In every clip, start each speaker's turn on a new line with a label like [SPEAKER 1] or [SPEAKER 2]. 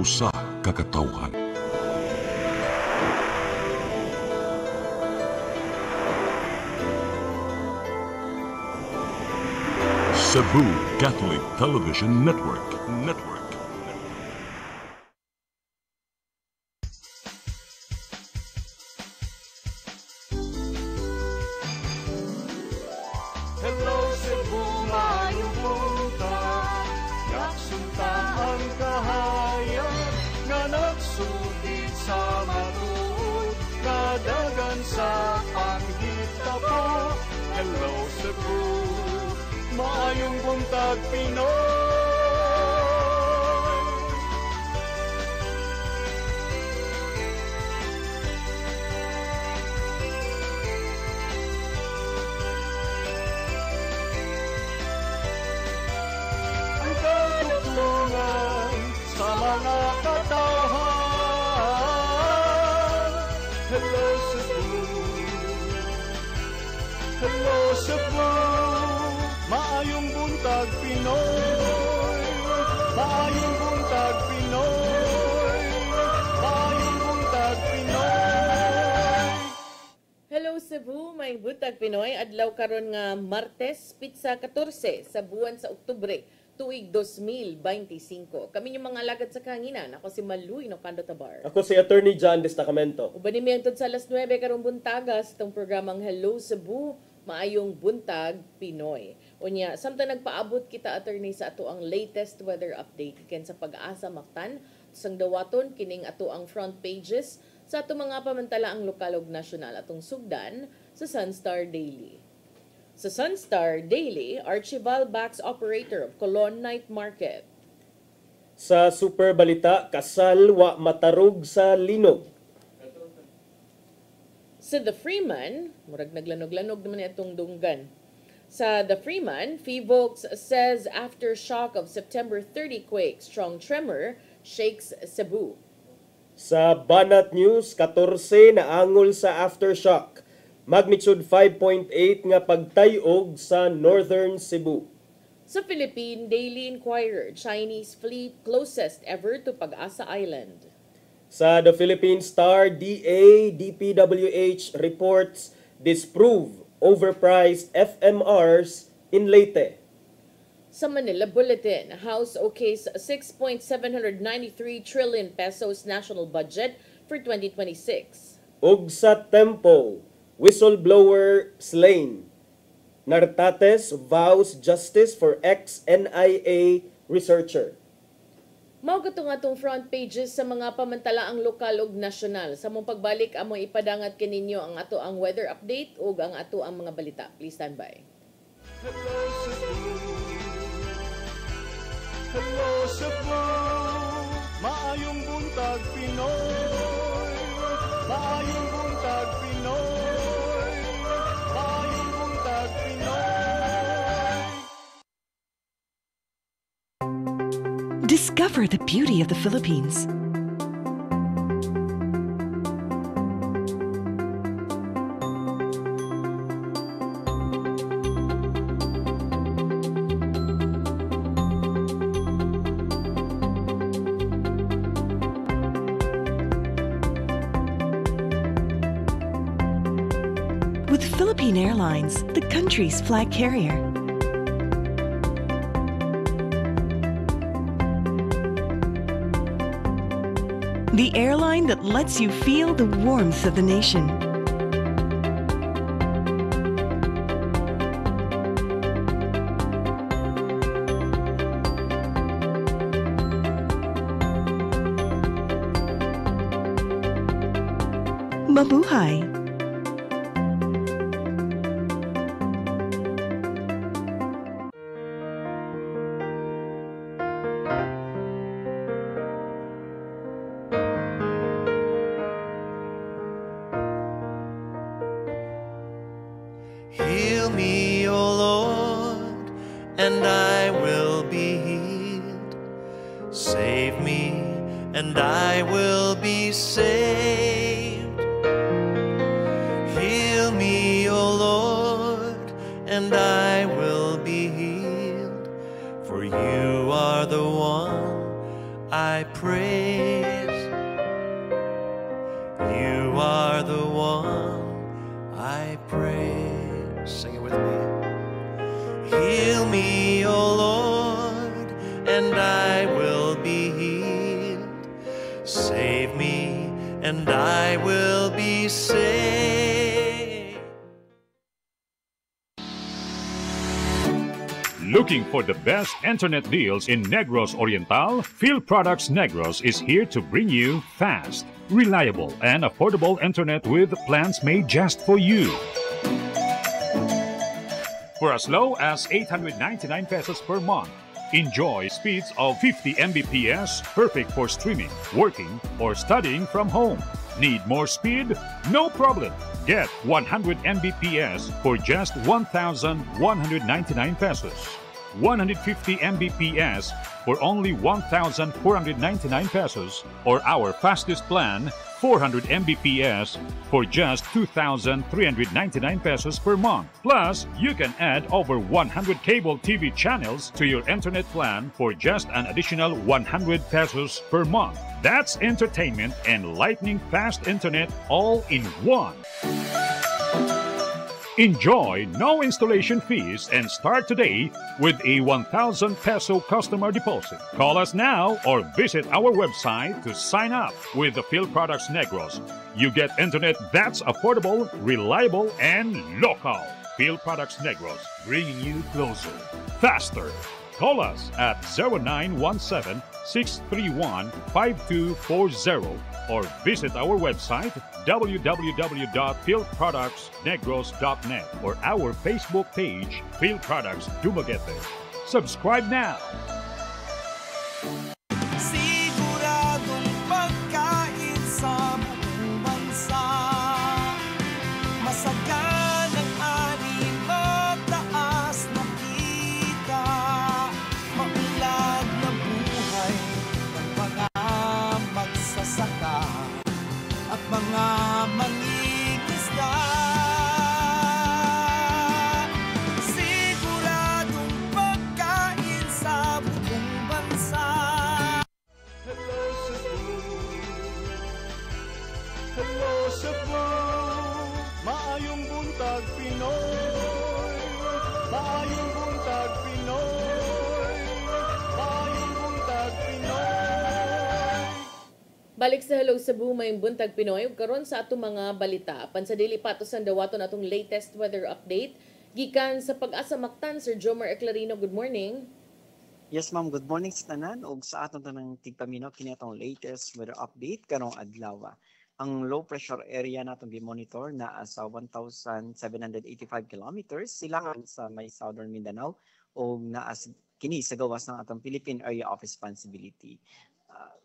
[SPEAKER 1] usa ka katawhan. Cebu Catholic Television Network.
[SPEAKER 2] Hello Cebu, maayong buntag. Yaksunta ang kahayag nga nagsugid sa matuod, nadagan sa panghitabo. Hello Cebu, maayong buntag Pinoy. Ang katutulungan sa mga katawhan. Hello Cebu, hello Cebu, maayong buntag Pinoy, maayong buntag Pinoy, maayong buntag Pinoy.
[SPEAKER 3] Hello Cebu, may butag Pinoy. Adlaw karon nga Martes, Pitsa 14 sa buwan sa Oktubre, tuig 2025. Kami yung mga alagad sa kanginan. Ako si Maluy no Kando Tabar.
[SPEAKER 4] Ako si Attorney John Destacamento.
[SPEAKER 3] Ubanin mi sa alas 9 karong buntagas itong programang Hello Cebu, maayong buntag Pinoy. Unya, samtang nagpaabot kita attorney sa ato ang latest weather update ken sa Pag-asa Mactan, sang dawaton kining ato ang front pages sa ato mga pamantalaang lokal ug nasyonal atong sugdan sa Sunstar Daily. Sa Sunstar Daily, Archival Bax operator of Colon Night Market.
[SPEAKER 4] Sa Super Balita, kasal wa matarog sa linog.
[SPEAKER 3] Sa The Freeman, murag naglanog-lanog naman itong dunggan. Sa The Freeman, PHIVOLCS says aftershock of September 30 quake, strong tremor shakes Cebu.
[SPEAKER 4] Sa Banat News, 14 na angol sa aftershock. Magnitude 5.8 nga pagtayog sa Northern Cebu.
[SPEAKER 3] Sa Philippine Daily Inquirer, Chinese fleet closest ever to Pag-asa Island.
[SPEAKER 4] Sa The Philippine Star, DA, DPWH reports disprove overpriced FMRs in Leyte.
[SPEAKER 3] Sa Manila Bulletin, House okays 6.793 trillion pesos national budget for 2026.
[SPEAKER 4] Ug sa Tempo, whistleblower slain. Nartates vows justice for ex-NIA researcher.
[SPEAKER 3] Mao gato nga tong front pages sa mga pamantalaang lokal ug nasyonal. Sa mong pagbalik amo ipadangat kaninyo ang ato ang weather update ug ang ato ang mga balita. Please stand by.
[SPEAKER 2] Hello Cebu, hello Cebu, maayong buntag Pinoy, maayong buntag Pinoy, maayong buntag Pinoy.
[SPEAKER 5] Discover the beauty of the Philippines. With Philippine Airlines, the country's flag carrier. The airline that lets you feel the warmth of the nation. Mabuhay!
[SPEAKER 6] Heal me, O Lord, and I will be healed. Save me, and I will be saved. Heal me, O Lord, and I will be healed. For you are the one I pray. days. You are the one I praise. Sing it with me. Heal me, O Lord, and I will be healed. Save me, and I will be saved.
[SPEAKER 7] Looking for the best internet deals in Negros Oriental? Field Products Negros is here to bring you fast, reliable, and affordable internet with plans made just for you. For as low as 899 pesos per month, enjoy speeds of 50 Mbps, perfect for streaming, working, or studying from home. Need more speed? No problem. Get 100 Mbps for just 1,199 pesos. 150 Mbps for only 1,499 pesos, or our fastest plan, 400 Mbps for just 2,399 pesos per month. Plus, you can add over 100 cable TV channels to your internet plan for just an additional 100 pesos per month. That's entertainment and lightning fast internet all in one. Enjoy no installation fees and start today with a 1,000 peso customer deposit. Call us now or visit our website to sign up with the Field Products Negros. You get internet that's affordable, reliable, and local. Field Products Negros, bringing you closer, faster. Call us at 0917-631-5240 or visit our website www.fieldproductsnegros.net or our Facebook page, Field Products Dumaguete. Subscribe now.
[SPEAKER 8] Siguradong pagkain sa buong bansa. Masaganang ani, mataas na kita. Maulad na buhay ng mga magsasaka at mga mangingisda. Siguradong pagkain sa buong bansa.
[SPEAKER 2] Hello Cebu, hello Cebu, maayong buntag Pinoy, maayong buntag Pinoy, maayong buntag Pinoy.
[SPEAKER 3] Balik sa Hello Cebu, may buntag Pinoy. Ug karon sa atong mga balita, apan sa dili pa to sa dawaton atong latest weather update gikan sa Pag-asa Mactan, Sir Jomar Eclarino. Good morning.
[SPEAKER 9] Yes, ma'am. Good morning sa tanan ug sa aton tanang tigpaminaw kini atong latest weather update karong adlaw. Ang low pressure area naton gi-monitor na sa 1,785 kilometers silangan sa may southern Mindanao ug naa kini sa gawas ng atong Philippine Area of Responsibility.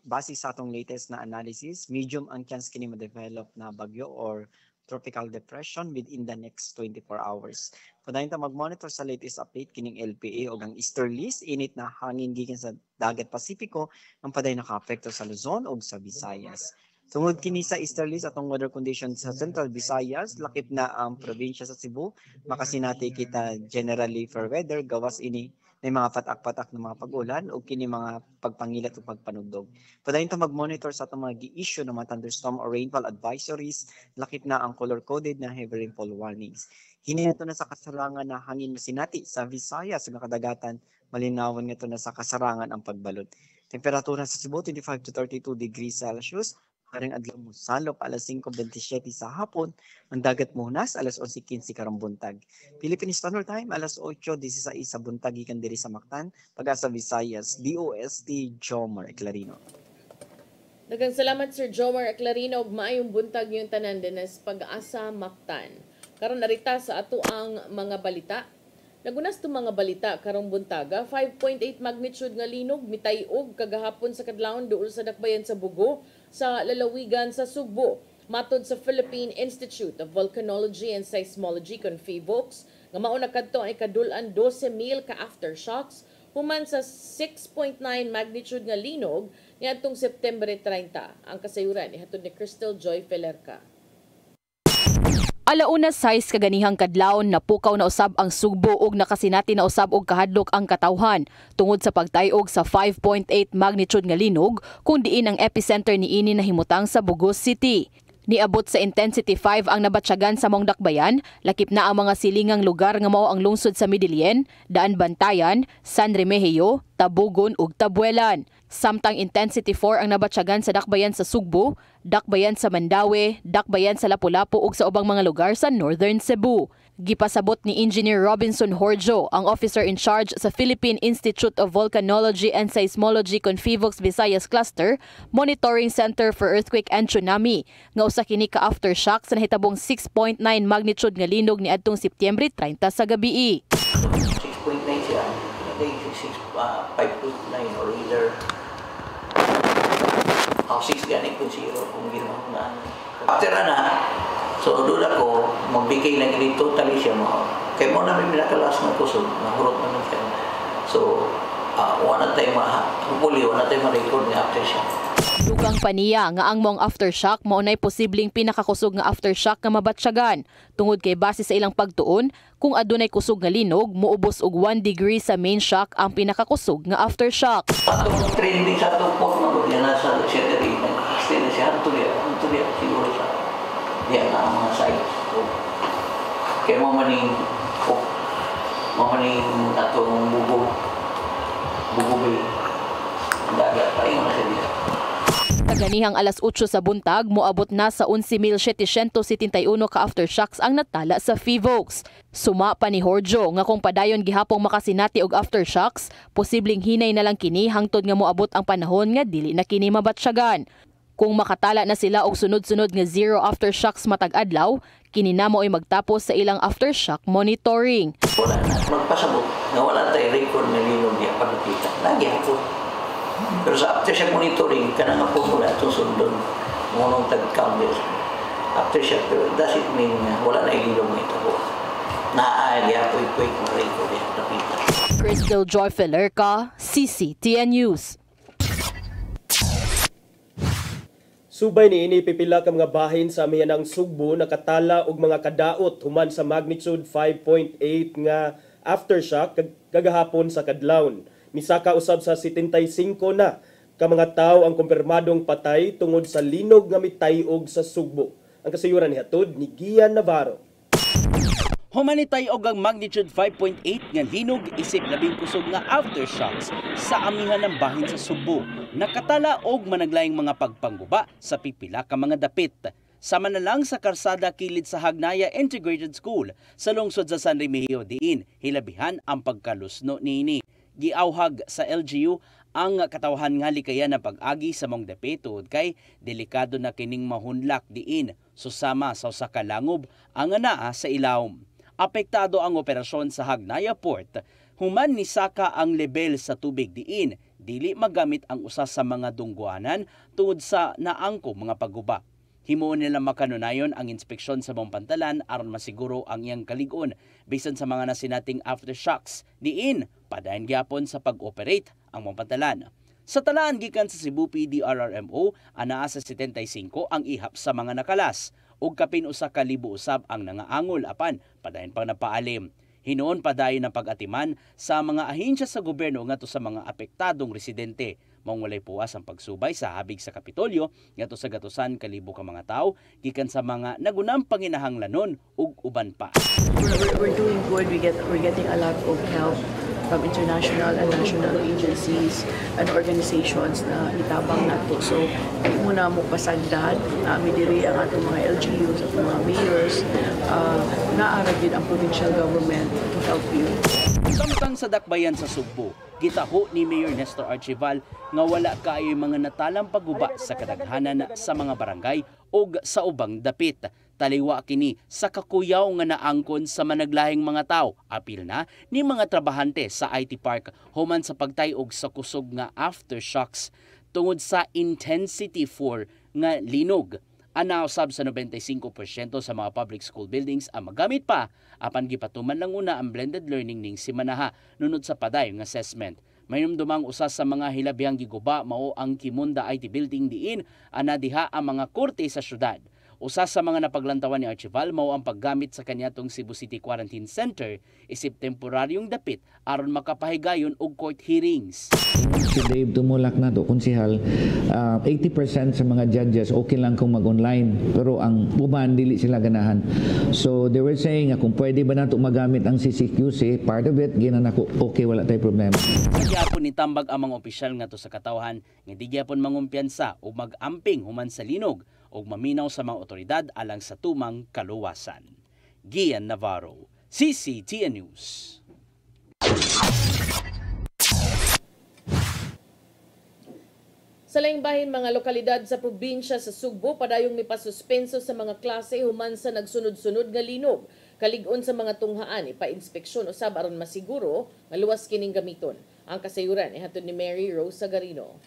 [SPEAKER 9] Base sa atong latest na analysis, medium ang chance kini ma-develop na bagyo or tropical depression within the next 24 hours. Padayon ta mag-monitor sa latest update kining LPA ug ang easterlies, init na hangin gikan sa dagat Pasipiko ang padayon naka-apekto sa Luzon ug sa Visayas. Tungod kini sa easterlies atong weather conditions sa Central Visayas, lakip na ang probinsya sa Cebu, makasinati kita generally for weather gawas ini may mga patak-patak na mga pag-ulan o kini mga pagpangilat o pagpanugdog. Padayon ta mag-monitor sa atong mga gi-issue ng mga thunderstorm or rainfall advisories, lakip na ang color-coded na heavy rainfall warnings. Hinato na sa kasarangan na hangin masinati sa Visayas ug kadagatan, malinawon nga to na sa kasarangan ang pagbalot. Temperatura sa Cebu 25 to 32 degrees Celsius. Karing adlaw mo salop alas 5:27 sa hapon, ang dagat Muhunas alas 11:15 karong buntag. Philippine Standard Time alas 8:16 sa buntag gikan diri sa Mactan, Pag-asa Visayas, DOST Jomar Eclarino.
[SPEAKER 3] Daghang salamat Sir Jomar Eclarino ug maayong buntag yung tanan dinas Pag-asa Mactan. Karon narita sa ato ang mga balita. Nagunas to mga balita karong buntaga, 5.8 magnitude nga linog mitay-og kagahapon sa kadlawon duol sa dakbayan sa Bugo sa lalawigan sa Sugbo. Matod sa Philippine Institute of Volcanology and Seismology kon PHIVOLCS, nga mao na kadto ay kadulan 12,000 ka aftershocks human sa 6.9 magnitude nga linog niadtong September 30. Ang kasayuran ihatod ni Crystal Joy Felerca.
[SPEAKER 10] Alauna 6 kaganihang kadlawon napukaw na usab ang Sugbo ug nakasinati na usab og kahadlok ang katawhan tungod sa pagtayog sa 5.8 magnitude nga linog kung diin ang epicenter niini nahimutang sa Bugos City. Niabot sa intensity 5 ang nabatsyagan sa Mong Dakbayan, lakip na ang mga silingang lugar nga mao ang lungsod sa Midilien, Daan Bantayan, San Remigio, Tabugon ug Tabuelan. Samtang intensity 4 ang nabatsyagan sa Dakbayan sa Sugbo, Dakbayan sa Mandaue, Dakbayan sa Lapu-Lapu ug sa ubang mga lugar sa Northern Cebu. Gipasabot ni Engineer Robinson Horjo, ang officer in charge sa Philippine Institute of Volcanology and Seismology Confivox Visayas Cluster, Monitoring Center for Earthquake and Tsunami, nga usa kini ka aftershock sa nahitabong 6.9 magnitude nga linog ni adtong Setyembre 30 sa gabii.
[SPEAKER 11] 6.9 siya, hindi 5.9 or either 6 gani kung 0 kung ginawa na. After na, so doon ako, magbigay na ganito totally siya mo. Kaya mo namin pinakalas ng kusog, nahurot naman siya. So, wala tayo hopefully, wala tayo ma-record na aftershock.
[SPEAKER 10] Dugang paniya nga ang mong aftershock maunay posibleng pinakakusog nga aftershock nga mabatsyagan. Tungod kay base sa ilang pagtuon, kung adunay kusog nga linog, muubos og 1 degree sa main shock ang pinakakusog nga aftershock.
[SPEAKER 11] Atong trending sa atong port na doon, yan nasa Saturday, nag-stay na siya, tuloy, siguro siya. Yan ang mga sites. So, kaya mamaning atong bububay. Dagat pa yung nasa dito.
[SPEAKER 10] Kaganihang alas 8 sa buntag, moabot na sa 11,771 ka aftershocks ang natala sa Fivox. Suma pa ni Horjo nga kung padayon gihapong makasinati og aftershocks, posibleng hinay na lang kini hangtod nga moabot ang panahon nga dili na kini mabatsyagan. Kung makatala na sila og sunod-sunod nga 0 aftershocks matag adlaw, kini namo ay magtapos sa ilang aftershock monitoring.
[SPEAKER 11] Wala na magpasabot nga wala tayo record na linog niya pagkita. Lagi ako. Pero sa aftershock monitoring, kanang nga po mula itong sundon, ngunong tag-count this. Aftershock, pero does it mean wala na ililong ito po. Naaali ako quick ma-record niya, napita.
[SPEAKER 10] Crystal Joy Felerca, CCTN News.
[SPEAKER 4] Subay niini pipila ka mga bahin sa amihanang Sugbo nakatala og mga kadaot human sa magnitude 5.8 nga aftershock kagahapon sa kadlawon. Misaka usab sa 75 na ka mga tawo ang kumpirmadong patay tungod sa linog nga mitayog sa Sugbo. Ang kasayuran ni hatod ni Gian Navarro.
[SPEAKER 12] Humanitay og ang magnitude 5.8 nga linog isip labing kusog nga aftershocks sa amihan ng bahin sa Sugbo. Nakatala og managlayang mga pagpangguba sa pipila ka mga dapit. Sama na lang sa karsada kilid sa Hagnaya Integrated School sa lungsod sa San Remigio diin, hilabihan ang pagkalusno niini. Giawhag sa LGU ang katawhan nga likayan na pag-agi sa mong dapit tungod kay delikado na kining mahunlak diin susama sa usa ka langob ang anaa sa ilawom. Apektado ang operasyon sa Hagnaya Port, human ni saka ang level sa tubig diin, dili magamit ang usa sa mga dungguanan tungod sa naangko mga pagguba. Himuon nila makanunayon ang inspeksyon sa mong pantalan aron masiguro ang iyang kalig-on bisan sa mga nasinating aftershocks. Diin, padayon gyapon sa pag-operate ang mong pantalan. Sa talaan gikan sa Cebu PDRRMO, anaa sa 75 ang ihap sa mga nakalas ug kapin usa ka libo usab ang nangaangol apan padayon pang napaalim. Hinuon padayon ang pag-atiman sa mga ahensya sa gobyerno ngadto sa mga apektadong residente. Mao walay puwas ang pagsubay sa habig sa Kapitolyo ngadto sa gatusan ka libo ka mga tawo gikan sa mga nagunang panginahanglanon ug uban pa.
[SPEAKER 13] We're doing good. We're getting a lot of help from international and national agencies and organizations na itabang nato. So, hindi muna mo pasagdan. Namin diri ang atong mga LGUs at mga mayors. Naarag din ang provincial government to help you.
[SPEAKER 12] Samtang sa dakbayan sa Sugbo, gitaho ni Mayor Nestor Archival nga wala kaayoy mga natalang pagguba sa kadaghanan sa mga barangay o sa ubang dapit. Taliwa kini sa kakuyaw nga naangkon sa managlahing mga tao. Apil na ni mga trabahante sa IT Park human sa pagtayog sa kusog nga aftershocks tungod sa intensity 4 nga linog. Anausab sa 95% sa mga public school buildings ang magamit pa apan gipatuman lang una ang blended learning ning simanaha nunod sa padayong assessment. Mayumdumang usa sa mga hilabihang giguba mao ang Kimunda IT Building diin ana diha ang mga korte sa syudad. Usa sa mga napaglantawan ni Archival mao ang paggamit sa kanyatong Cebu City Quarantine Center isip temporaryong dapit aron makapahigayon og court hearings.
[SPEAKER 14] Si Dave tumulak na to, konsihal, 80% sa mga judges okay lang kung mag-online, pero ang uban dili sila ganahan. So they were saying kung pwede ba nato magamit ang CCQC, part of it ginan ako okay, wala tay problema.
[SPEAKER 12] Nagyapon ni tambag ang mga opisyal ngadto sa katawhan nga di gyapon mangumpiyansa o mag-amping human sa linog o maminaw sa mga otoridad alang sa tumang kaluwasan. Gian Navarro, CCTN News.
[SPEAKER 3] Sa laing bahin mga lokalidad sa probinsya sa Sugbo padayong mipasuspenso sa mga klase human sa nagsunod-sunod nga linog. Kalig-on sa mga tunghaan ipa-inspeksyon usab aron masiguro nga luwas kining gamiton. Ang kasayuran ihatod ni Mary Rose Sagarino.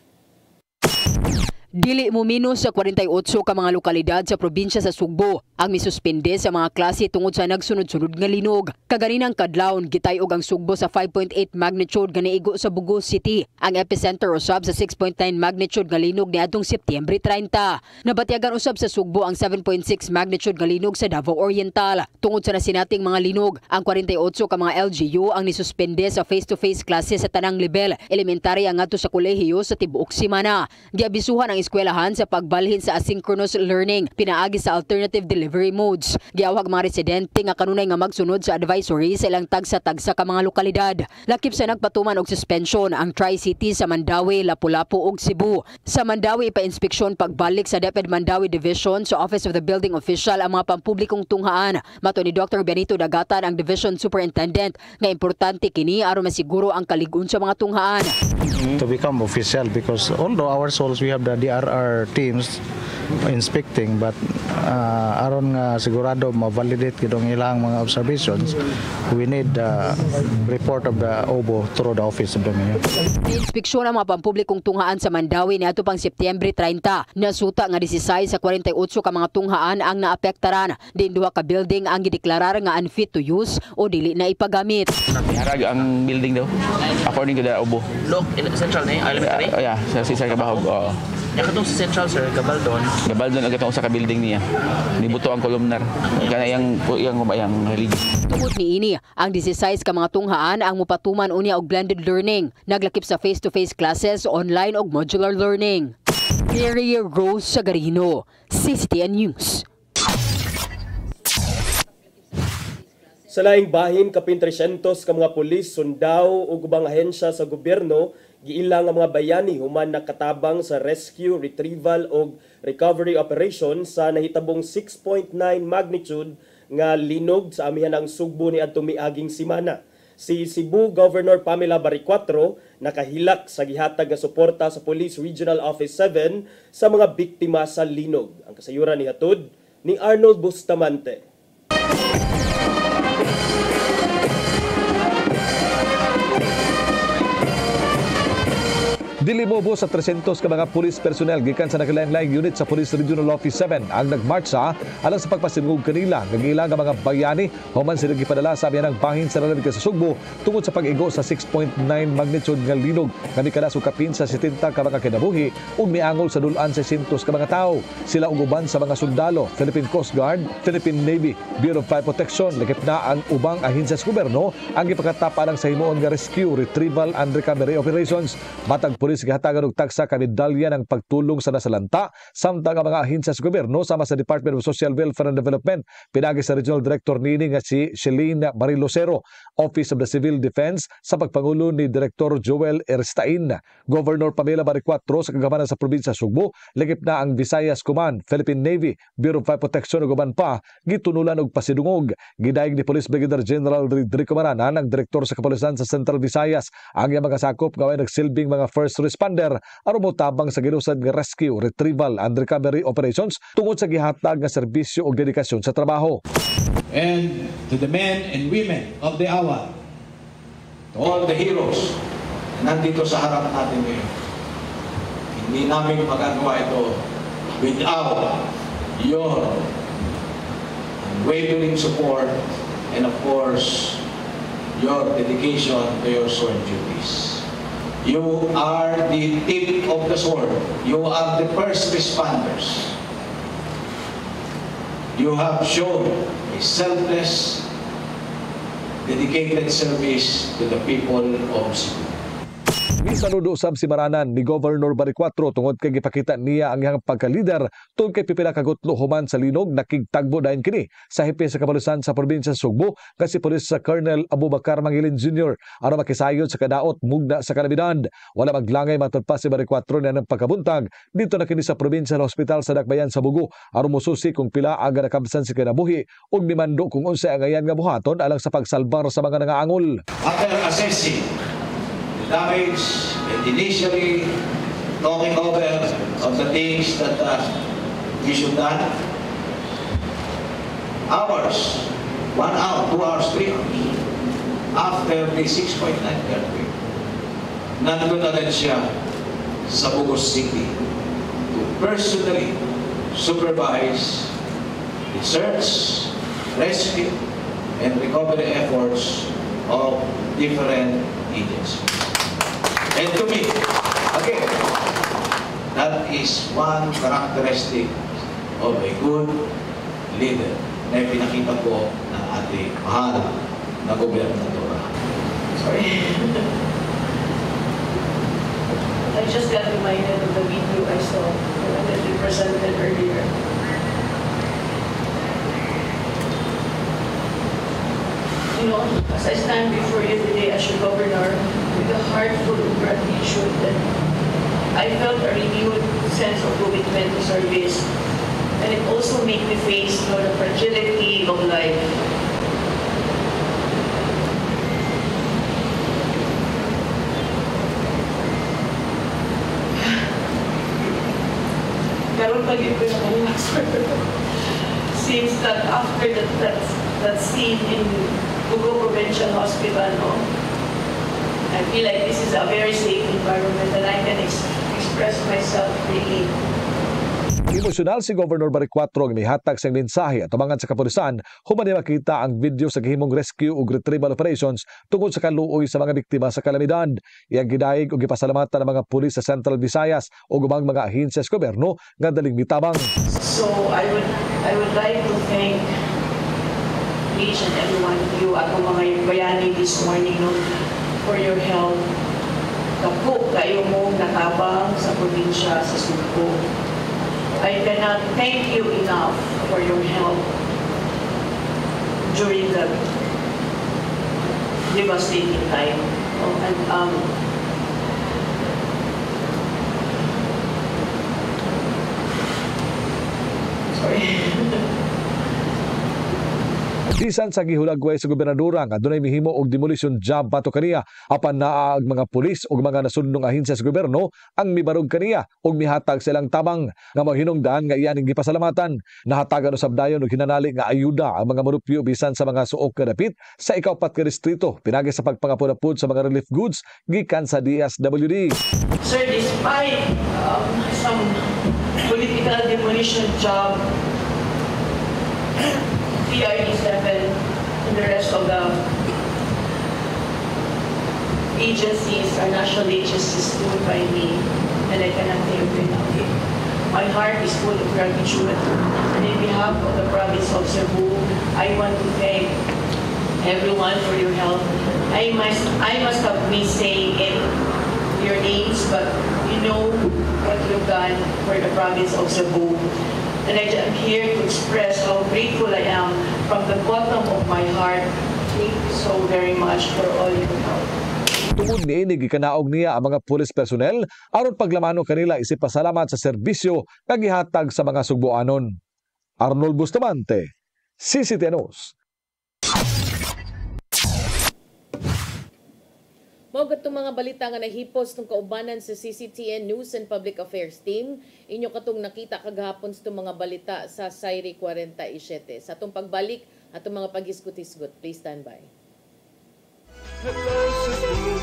[SPEAKER 10] Dili mumino sa 48 ka mga lokalidad sa probinsya sa Sugbo ang misuspende sa mga klase tungod sa nagsunod-sunod nga linog. Kaganinang kadlawon gitayog ang Sugbo sa 5.8 magnitude nga niigo sa Bugos City. Ang epicenter usab sa 6.9 magnitude nga linog niadtong Setyembre 30. Nabatiagan usab sa Sugbo ang 7.6 magnitude nga linog sa Davao Oriental. Tungod sa nasinating mga linog, ang 48 ka mga LGU ang nisuspende sa face-to-face klase sa tanang level, elementary ngadto sa kolehiyo sa tibuok semana. Giabisuhan ang eskwelahan sa pagbalhin sa asynchronous learning pinaagi sa alternative delivery modes. Giawag mga residente nga kanunay nga magsunod sa advisory sa ilang tagsa-tagsa ka mga lokalidad. Lakip sa nagpatuman og suspension ang Tri-City sa Mandawi, Lapu-Lapu ug Cebu. Sa Mandawi ipa-inspeksyon pagbalik sa DepEd Mandawi Division sa Office of the Building Official ang mga pampublikong tunghaan. Mato ni Dr. Benito Dagatan ang Division Superintendent nga importante kini aron masiguro ang kalig-on sa mga tunghaan.
[SPEAKER 15] To become official, because although our souls we have the DRR teams inspecting, but aron nga sigurado ma-validate gidong ilang mga observations, we need the report of the OBO through the office of the mayor.
[SPEAKER 10] Inspeksyon ang mga pampublikong tunghaan sa Mandawi niadto pang Setyembre 30. Nasuta nga 16 sa 48 ka mga tunghaan ang naapektaran. Din duha ka building ang gideklarar nga unfit to use o dili na ipagamit.
[SPEAKER 16] Harag ang building daw according to the OBO.
[SPEAKER 12] Look, central ni elementary?
[SPEAKER 16] Yeah, sa Sir Kabahog.
[SPEAKER 12] Katong sa central sir, Gabaldon.
[SPEAKER 16] Gabaldon ang katong sa ka building niya. Nibuto ang columnar. Kana yang religious.
[SPEAKER 10] Tungod niini, ang 16 ka mga tunghaan ang mupatuman unya og blended learning. Naglakip sa face-to-face classes, online og modular learning. Mary Rose Sagarino, CCTN News.
[SPEAKER 4] Sa laing bahin, kapin 300 ka mga pulis, sundao ug ubang ahensya sa gobyerno giilang ang mga bayani human nakatabang sa rescue, retrieval ug recovery operation sa nahitabong 6.9 magnitude nga linog sa amihanang Sugbo niadtong miaging semana. Si Cebu Governor Pamela Baricuatro nakahilak sa gihatag nga suporta sa Police Regional Office 7 sa mga biktima sa linog. Ang kasayuran nihatod ni Arnold Bustamante.
[SPEAKER 17] Dili mobo sa 300 ka mga police personnel gikan sa naglain-laing unit sa Police Regional Office 7 ang nagmarcha alang sa pagpasinugog kanila nga giilang nga mga bayani human sila gipadala sa amihanang bahin sa Nalabig sa Sugbo tungod sa pag-igo sa 6.9 magnitude nga linog nga nikalas og kapin sa 70 ka mga kinabuhi ug miangol sa dulan sa 600 ka mga tawo. Sila ug uban sa mga sundalo, Philippine Coast Guard, Philippine Navy, Bureau of Fire Protection, lakip na ang ubang ahensyas gobyerno ang gipakatapalang sa himuon nga rescue, retrieval and recovery operations. Matag pulis gihatagan og tagsa ka medalya ng pagtulong sa nasalanta samtang ang mga ahensya sa gobyerno sama sa Department of Social Welfare and Development pinagi sa Regional Director nini nga si Shelina Marilosero, Office of the Civil Defense sa pagpangulo ni Director Joel Erstain. Governor Pamela Baricuatro sa kagamanan sa probinsya Sugbo ligip na ang Visayas Command, Philippine Navy, Bureau of Fire Protection ug uban pa gitunulan og pasidungog. Gidayeg ni Police Brigadier General Rodrigo Maranan ang direktor sa kapulisan sa Central Visayas ang iyang mga sakop nga nagsilbing mga first responder aron motabang sa gilusad nga rescue, retrieval and recovery operations tungod sa gihatag nga serbisyo ug dedikasyon sa trabaho.
[SPEAKER 18] And to the men and women of the hour, to all the heroes na nandito sa harap natin ngayon, hindi namin magagawa ito without your unwavering support and of course your dedication to your sworn duties. You are the tip of the sword. You are the first responders. You have shown a selfless, dedicated service to the people of Cebu.
[SPEAKER 17] Misanudo usab si Maranan ni Governor Baricuatro tungod kay gipakita niya ang iyang pagka-leader tungod kay pipila ka gutlo human sa linog nakigtagbo dayon kini sa hepe sa kapulisan sa probinsya sa Sugbo nga si Pulis sa Colonel Abubakar Mangilin Jr. aron makisayod sa kadaot mugna sa kalamidad. Wala maglangay matod pa si Baricuatro na ng pagkabuntag dito na kini sa probinsya hospital sa Dakbayan sa Bugo aron mosusi kung pila aga nakabsan si kinabuhi ug mimando kung unsa ang ayan nga buhaton alang sa pagsalbar sa mga nangaangol.
[SPEAKER 18] After assessing damage and initially talking over of the things that we should done. Hours, 1 hour, 2 hours, 3 hours after the 6.9 earthquake, nandun na rin siya sa Bugos City to personally supervise the search, rescue, and recovery efforts of different agencies. And to me, again, that is one characteristic of a good leader na pinakita ko ng ating mahal na gobernadora. Sorry.
[SPEAKER 13] I just got reminded of the video I saw that you presented earlier. You know, as I stand before you today as your governor, with a heart full of gratitude, that I felt a renewed sense of commitment to service, and it also made me face the fragility of life. Pero pag ito yung seems that after that scene in Bugo Provincial Hospital, no, I feel like this is a very safe environment and I can express myself freely.
[SPEAKER 17] Emosyonal si Governor Baricuatro ang mihatag sa mensahe at tumangan sa kapulisan human niya makita ang video sa gihimong rescue ug retrieval operations tungod sa kaluoy sa mga biktima sa kalamidad. Iyang gidayeg ug gipasalamatan ang mga pulis sa Central Visayas ug ubang mga ahensya sa gobyerno nga daling mitabang.
[SPEAKER 13] So I would like to thank each and every one of you, ako mga bayani this morning, no, for your help. Kapo kayo mo natabang sa probinsya sa Sugbo. I cannot thank you enough for your help during the devastating time. And sorry.
[SPEAKER 17] Bisan sa gihulagway sa gobernadora nga dunay mihimo og demolition job bato kaniya apan naa ang mga pulis ug mga nasundong ahensya sa gobyerno ang mibarog kaniya ug mihatag silang tabang nga mahinungdan nga iyaning gipasalamatan. Nahatagan usab dayon og hinanali nga ayuda ang mga manupyo bisan sa mga suok nga dapit sa ika-4 ka distrito pinagi sa pagpangapod sa mga relief goods gikan sa DSWD.
[SPEAKER 13] Sir, despite some political demolition job, PRD7 and the rest of the agencies, our national agencies, stood by me, and I cannot thank you enough. My heart is full of gratitude, and in behalf of the province of Cebu, I want to thank everyone for your help. I must have been saying your names, but you know what you've done for the province of Cebu. And I'm here to express how grateful I am from the bottom of my heart. Thank you so very much for all your help.
[SPEAKER 17] Tungod niini gikanaog niya ang mga pulis personnel aron paglamano kanila isip pasalamat sa serbisyo nga gihatag sa mga Sugboanon. Arnold Bustamante, CCTN News.
[SPEAKER 3] Maugat itong mga balita nga nahipos ng kaubanan sa CCTN News and Public Affairs Team. Inyo katong nakita kagahapon sa mga balita sa Sairi 47. Sa itong pagbalik at itong mga pag-isgot-isgot, please stand by.
[SPEAKER 2] Hello Cebu,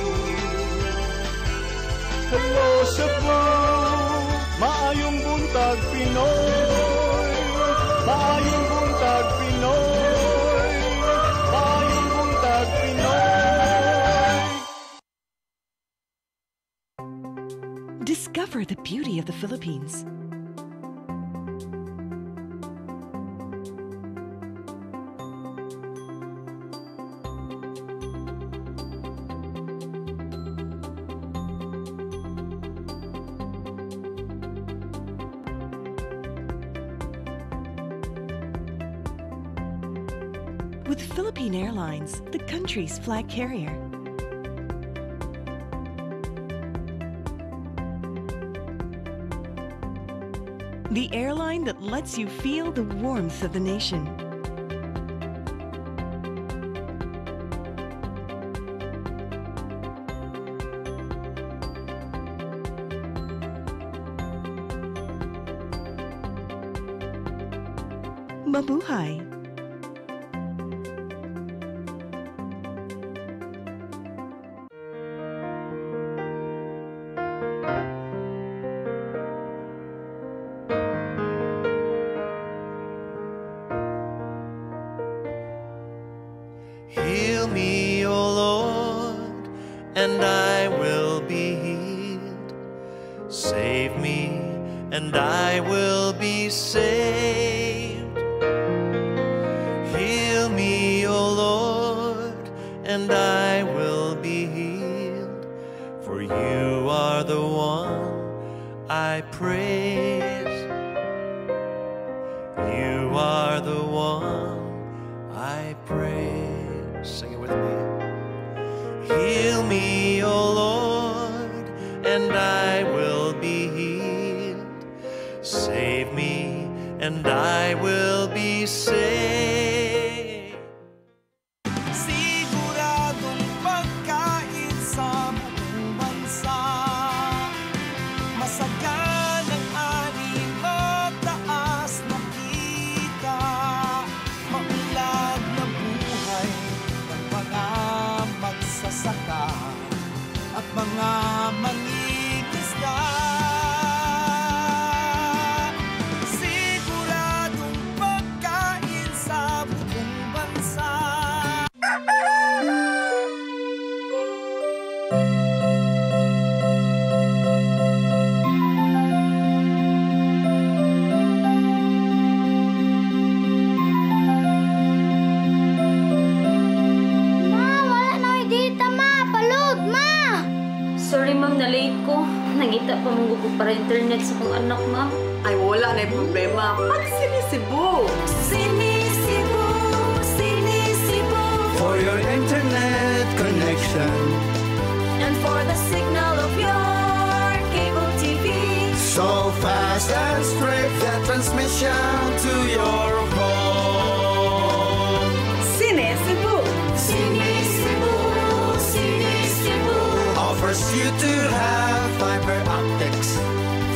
[SPEAKER 2] hello Cebu, maayong buntag Pinoy, maayong buntag Pinoy, maayong buntag Pinoy.
[SPEAKER 5] Discover the beauty of the Philippines. with Philippine Airlines, the country's flag carrier. The airline that lets you feel the warmth of the nation. Mabuhay!
[SPEAKER 6] Heal me, O Lord, and I will be healed. Save me, and I will be saved. Heal me, O Lord, and I will be healed. For you are the one I praise. You are the one I praise. Sing it with me. Heal me, O Lord, and I will be healed. Save me, and I will be saved.
[SPEAKER 8] Siguradong pagkain sa buong bansa. Masaganang ani, mataas na kita. Maunlad na buhay ng mga magsasaka at mga mangingisda. Siguradong pagkain sa buong bansa.
[SPEAKER 19] Sorry ma'am, na-late ko. Nangita pa mong gugo para internet sa kong anak ma'am.
[SPEAKER 20] Ay, wala na yung problema. Pag sinisibo.
[SPEAKER 8] Sinisibo, sinisibo.
[SPEAKER 6] For your internet connection.
[SPEAKER 8] And for the signal of your cable TV.
[SPEAKER 6] So fast and straight, that transmission to your home.
[SPEAKER 20] Sinisibo.
[SPEAKER 8] Sinisibo, sinisibo.
[SPEAKER 6] Offers you to have fiber optics.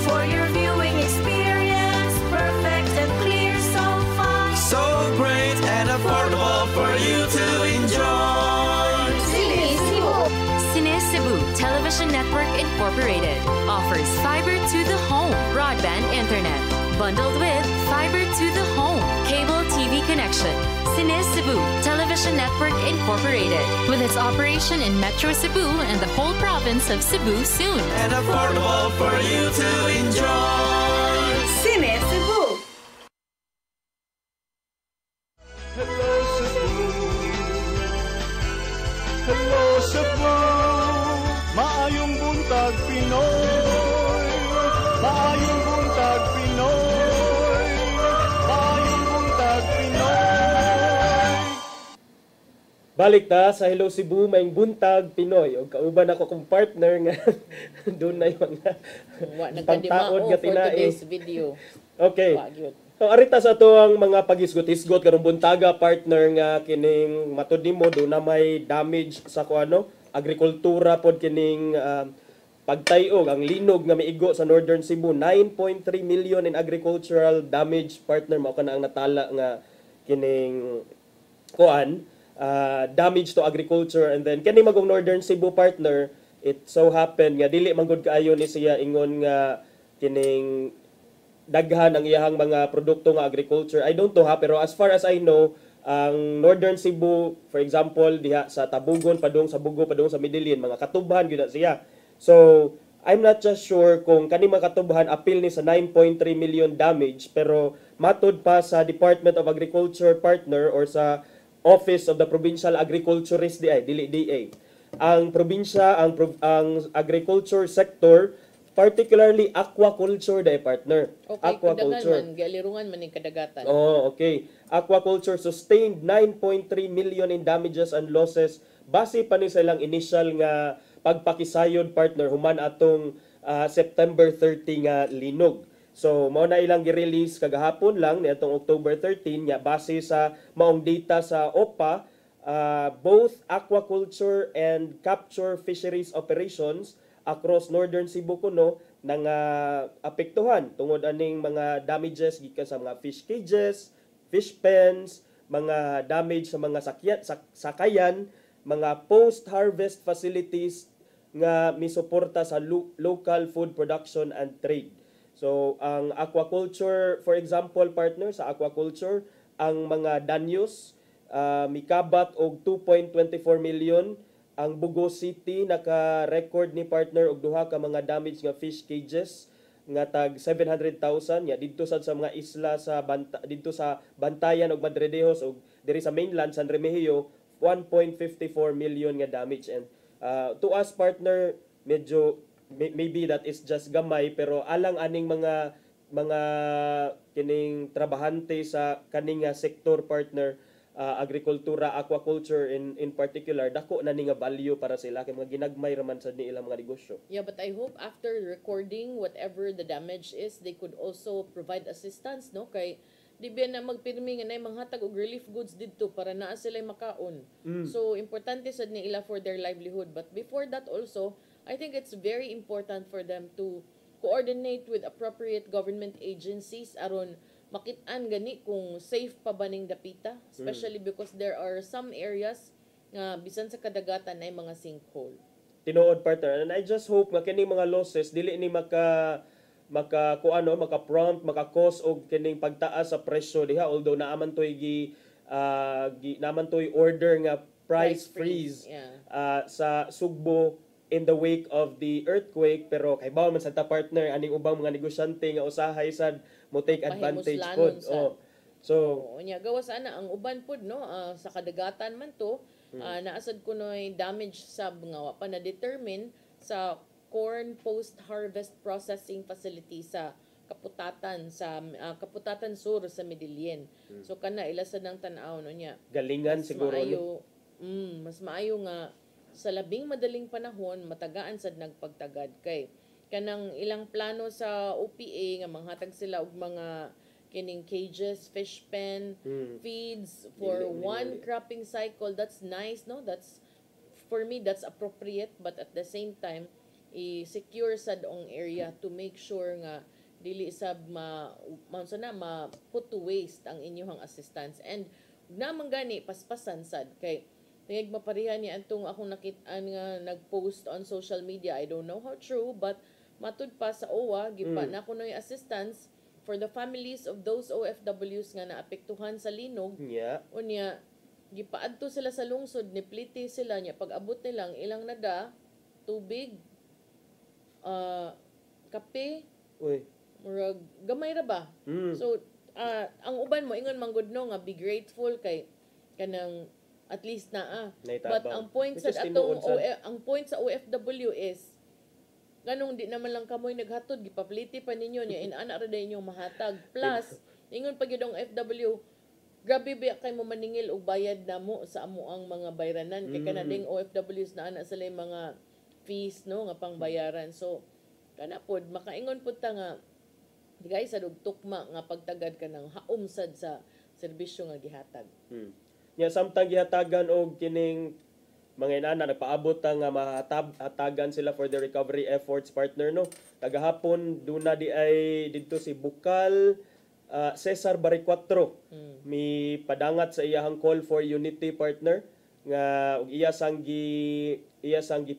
[SPEAKER 8] For your viewing experience, perfect and clear so far.
[SPEAKER 6] So great and affordable for you to enjoy.
[SPEAKER 8] Sinisibo.
[SPEAKER 21] Cine Cebu Television Network Incorporated offers fiber to the home broadband internet bundled with fiber to the home cable TV connection. Cine Cebu Television Network Incorporated with its operation in Metro Cebu and the whole province of Cebu soon.
[SPEAKER 6] And affordable for you to enjoy.
[SPEAKER 20] Cine Cebu.
[SPEAKER 2] Hello Cebu, hello Cebu, maayong buntag Pinoy, maayong buntag Pinoy, maayong buntag Pinoy.
[SPEAKER 4] Balik ta sa Hello Cebu, maing buntag Pinoy. O kauban ako kong partner nga doon na yung mga pangtaod nga
[SPEAKER 3] for
[SPEAKER 4] tinae.
[SPEAKER 3] today's video.
[SPEAKER 4] Okay.
[SPEAKER 3] Wa, gyud.
[SPEAKER 4] So, arita sa to ang mga pagisgot-isgot karong buntaga partner nga kining matud nimo do na may damage sa kuano agrikultura pod kining pagtayog ang linog nga miigo sa Northern Cebu 9.3 million in agricultural damage partner mao kana ang natala nga kining kuan damage to agriculture. And then kani magong Northern Cebu partner, it so happen nga dili man gud kaayo ni siya ingon nga kining daghan ang iyahang mga produkto nga agriculture. I don't know ha, pero as far as I know, ang Northern Cebu, for example, diha sa Tabugon, padung sa Bugo, padung sa Medellin, mga katubhan gyud na siya. So, I'm not just sure kung kani mga katubhan appeal ni sa 9.3 million damage, pero matud pa sa Department of Agriculture partner or sa Office of the Provincial Agriculturist dili DA. Ang probinsya, ang agriculture sector particularly aquaculture day partner.
[SPEAKER 3] Okay, kadagan man, galirungan man yung kadagatan.
[SPEAKER 4] Oh, okay. Aquaculture sustained 9.3 million in damages and losses base pa ni sa ilang initial nga pagpakisayod partner human atong September 30 nga linog. So mao na ilang gi-release kagahapon lang niadtong October 13 nga base sa maong data sa OPA, both aquaculture and capture fisheries operations across northern Cebu kuno nang apektuhan tungod aning mga damages gikan sa mga fish cages, fish pens, mga damage sa mga sakayan, mga post-harvest facilities nga misuporta sa local food production and trade. So ang aquaculture, for example partner, sa aquaculture ang mga danyos mikabat og 2.24 million. Ang Bugo City naka-record ni partner og duha ka mga damage nga fish cages nga tag 700,000 ya didto sa mga isla sa didto sa Bantayan ug Madredejos ug diri sa mainland San Remigio 1.54 million nga damage. And to us partner, medyo maybe that is just gamay pero alang aning mga kining trabahante sa kaning sektor partner, agrikultura, aquaculture in particular, dako na ni nga value para sila kay mga ginagmay raman sa ilang mga negosyo.
[SPEAKER 3] Yeah, but I hope after recording whatever the damage is, they could also provide assistance, no? Kay di ba na magpirmi nga nay manghatag og relief goods didto para naa sila makaon. So importante sad ni ila for their livelihood. But before that also, I think it's very important for them to coordinate with appropriate government agencies aron makit-an gani kung safe pa ba ning dapita, especially because there are some areas nga bisan sa kadagatan ay mga sinkhole.
[SPEAKER 4] Tinuod partner, and I just hope nga kining mga losses dili ni maka-prompt, maka-cause og kining pagtaas sa presyo diha, although naaman toy naaman toy order nga price freeze sa Sugbo in the wake of the earthquake, pero kay bawal man sa ta partner aning ubang mga negosyante nga usahay sad mo take advantage pod. So
[SPEAKER 3] nya gawas ana ang uban pod no, sa kadagatan man to, naasad kunoy damage sa nga wa pa na determine sa corn post-harvest processing facility sa Kaputatan Sur sa Medellin. So kana ila sad nang tan-aw no nya.
[SPEAKER 4] Galingan siguro no?
[SPEAKER 3] Mas maayo nga sa labing madaling panahon matagaan sad nagpagtagad kay kanang ilang plano sa OPA nga manghatag sila og mga kining cages, fish pen, feeds for one cropping cycle. That's nice, no? That's, for me, that's appropriate, but at the same time i-secure sad ang area to make sure nga dili sab put to waste ang inyong assistance. And naman gani paspasan sad kay tingig maparihan ni antong akong nakit-an nga nag-post on social media. I don't know how true, but matud pa sa OWA gipa na kuno yung assistance for the families of those OFWs nga naapektuhan sa linog. Unya gipaadto sila sa lungsod, nipliti sila nya pag-abot nilang ilang nada tubig, kape, murag gamay ra ba. So ang uban mo ingon manggudno nga be grateful kay kanang at least but ang point sa sa OFW is ganong di naman lang kamoy naghatod gipapliti pa ninyo niya inana ra day inyong mahatag plus ingon pag yun ang OFW grabe ba kay mo maningil og bayad namo sa amoang mga bayranan kay kanading OFWs na ana sila mga fees no nga pangbayaran. So kana pod makaingon pud ta nga guys sa tukma nga pagtagad ka ng haom sad sa serbisyo nga gihatag.
[SPEAKER 4] Nya samtang gihatagan og kining mga inana nagpaabot nga mahatagan sila for the recovery efforts partner no. Kagahapon duna di ay didto si Bukal Cesar Baricuatro mi padangat sa iyahang call for unity partner nga iya sang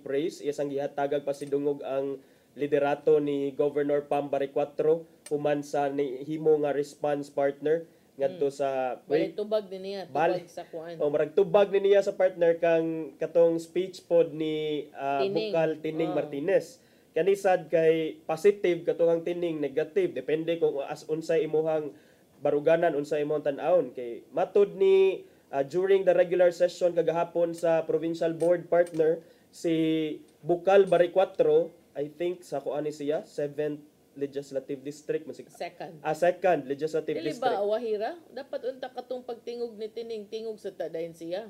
[SPEAKER 4] praise, iya sang gihatagag pasidungog ang liderato ni Governor Pam Baricuatro human sa himo nga response partner ngadto sa
[SPEAKER 3] tubag din niya sa kuan.
[SPEAKER 4] Marag tubag ni niya sa partner kang katong speech pod ni Bukal Tining Martinez. Kani sad kay positive katong tining, negative depende kung unsay imuhang baruganan, unsay imong tan-awon kay matud ni during the regular session kagahapon sa provincial board partner si Bukal Baricuatro I think sa kuan ni siya 7th legislative district
[SPEAKER 3] Second.
[SPEAKER 4] Second legislative
[SPEAKER 3] Dili
[SPEAKER 4] district.
[SPEAKER 3] ba awahira? Dapat unta katong pagtingog ni Tining tingog sa tadayon siya.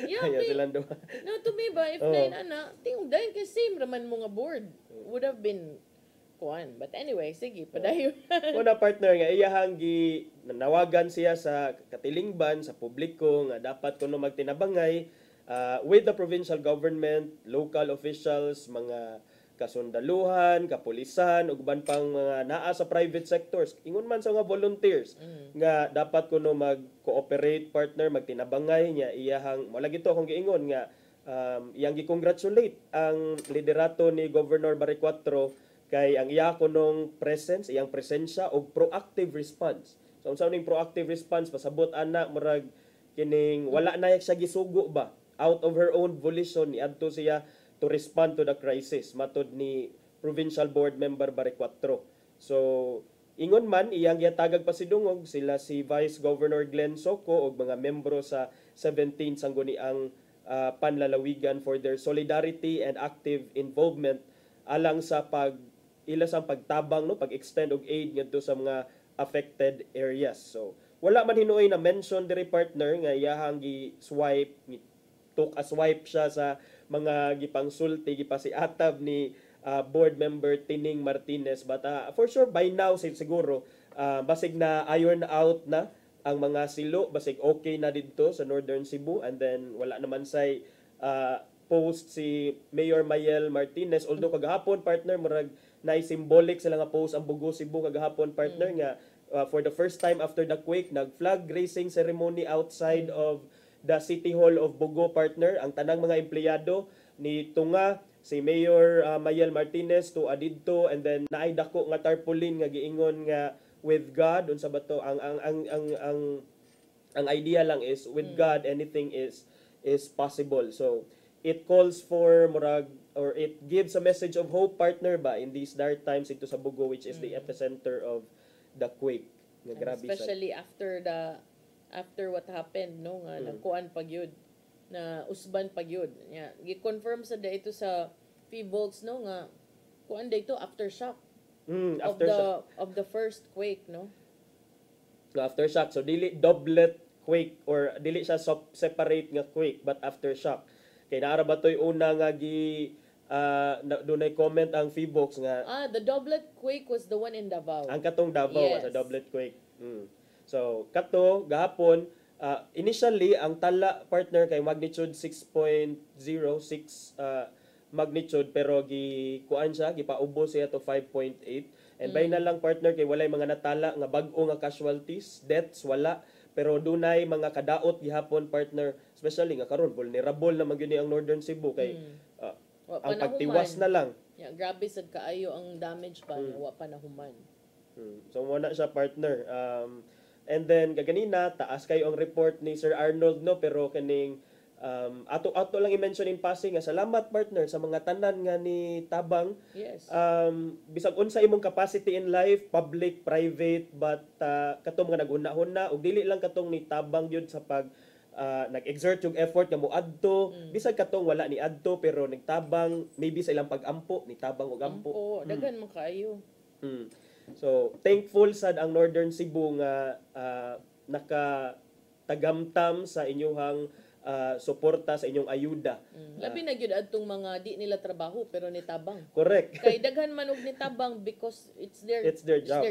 [SPEAKER 3] Yeah,
[SPEAKER 4] Kaya
[SPEAKER 3] me.
[SPEAKER 4] silang duha.
[SPEAKER 3] No, to me ba, if
[SPEAKER 4] Oo.
[SPEAKER 3] nain ana, tingog dayon kay same raman mo nga board. Would have been kuan. But anyway, sige, padayon.
[SPEAKER 4] Una partner nga iyahang nawagan siya sa katilingban sa publiko nga dapat kuno magtinabangay with the provincial government, local officials, mga kasundaluhan, kapulisan, ug uban pang mga naa sa private sectors. Ingon man sa mga volunteers nga dapat kuno mag-cooperate partner, magtinabangay niya iyahang wala gito akong giingon nga iyang gi-congratulate ang liderato ni Governor Baricuatro kay ang iya kunong presence, iyang presensya og proactive response. So unsa ning proactive response pasabot ana murag kining wala na siya gisugo ba out of her own volition niadto siya to respond to the crisis matud ni provincial board member Baricuatro. So ingon man iyang gihatagag pasidungog sila si Vice Governor Glenn Soco ug mga membro sa 17 sangguniang panlalawigan for their solidarity and active involvement alang sa ilasang pagtabang no pag-extend og aid ngadto sa mga affected areas. So wala man hinuoy na mention diri partner nga iyahang gi-swipe took a swipe siya sa mga gipangsulti gipasiatab ni board member Tining Martinez, but for sure by now siguro basig na iron out na ang mga silo, basig okay na didto sa Northern Cebu, and then wala naman say post si Mayor Mayel Martinez, although kagahapon partner murag symbolic sila nga post ang Bugo Cebu kagahapon partner nga for the first time after the quake nag flag raising ceremony outside of the City Hall of Bugo partner. Ang tanang mga empleyado ni tunga si Mayor Mayel Martinez to adidto, and then naay dako nga tarpaulin nga giingon nga with God unsa ba to ang idea lang is with God anything is possible. So it calls for murag or it gives a message of hope partner ba in these dark times ito sa Bugo, which is the epicenter of the quake. Nga grabe
[SPEAKER 3] Especially after what happened no nga nagkuan pagyud na usban pagyud nya gi-confirm sa ito sa P-Volts no nga kuan dito aftershock of the first quake no.
[SPEAKER 4] So aftershock, so dili doublet quake or dili siya separate nga quake but aftershock. Kay naara ba toy una nga dunay comment ang P-Volts nga
[SPEAKER 3] the doublet quake was the one in Davao.
[SPEAKER 4] Ang katong Davao was a doublet quake. So kato gahapon initially ang tala partner kay magnitude 6.06 magnitude, pero kuan siya gipaubo siya to 5.8, and by na lang partner kay walay mga natala nga bag-o nga casualties, deaths wala, pero dunay mga kadaot gihapon partner, especially nga karon vulnerable na magyud ang Northern Cebu kay ang pagtiwas na lang.
[SPEAKER 3] Grabe sad kaayo ang damage pa wa pa nahuman.
[SPEAKER 4] So wala siya partner. And then kaganina taas kayo ang report ni Sir Arnold no, pero kaning ato lang i-mention in passing nga salamat partner sa mga tanan nga ni tabang.
[SPEAKER 3] Yes.
[SPEAKER 4] Bisag unsa imong capacity in life, public, private, but katong nga nag-una-una ug dili lang katong ni tabang gyud sa pag nag-exert yung effort nga moadto, bisag katong wala ni adto pero nagtabang maybe sa ilang pag-ampo ni tabang og ampo.
[SPEAKER 3] Daghan man kaayo.
[SPEAKER 4] So thankful sad ang Northern Cebu nga nakatagamtam sa inyong suporta, sa inyong ayuda.
[SPEAKER 3] Labi na gyud adtong mga di nila trabaho pero ni tabang.
[SPEAKER 4] Correct.
[SPEAKER 3] Kay daghan man og ni tabang because it's their